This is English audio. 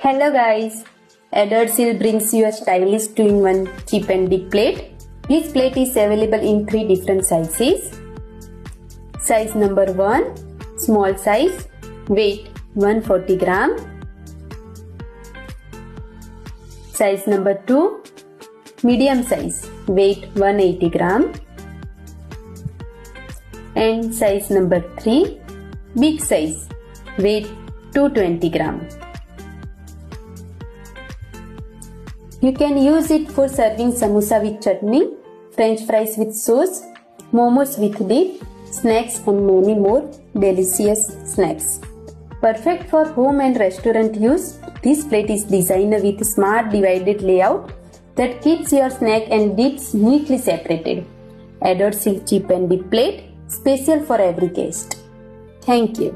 Hello guys, Edward Seal brings you a stylish 2-in-1 cheap and big plate. This plate is available in 3 different sizes. Size number 1, small size, weight 140 gram. Size number 2, medium size, weight 180 gram. And size number 3, big size, weight 220 gram. You can use it for serving samosa with chutney, french fries with sauce, momos with dip, snacks and many more delicious snacks. Perfect for home and restaurant use, this plate is designed with smart divided layout that keeps your snack and dips neatly separated. Edward Seal cheap and big plate, special for every guest. Thank you.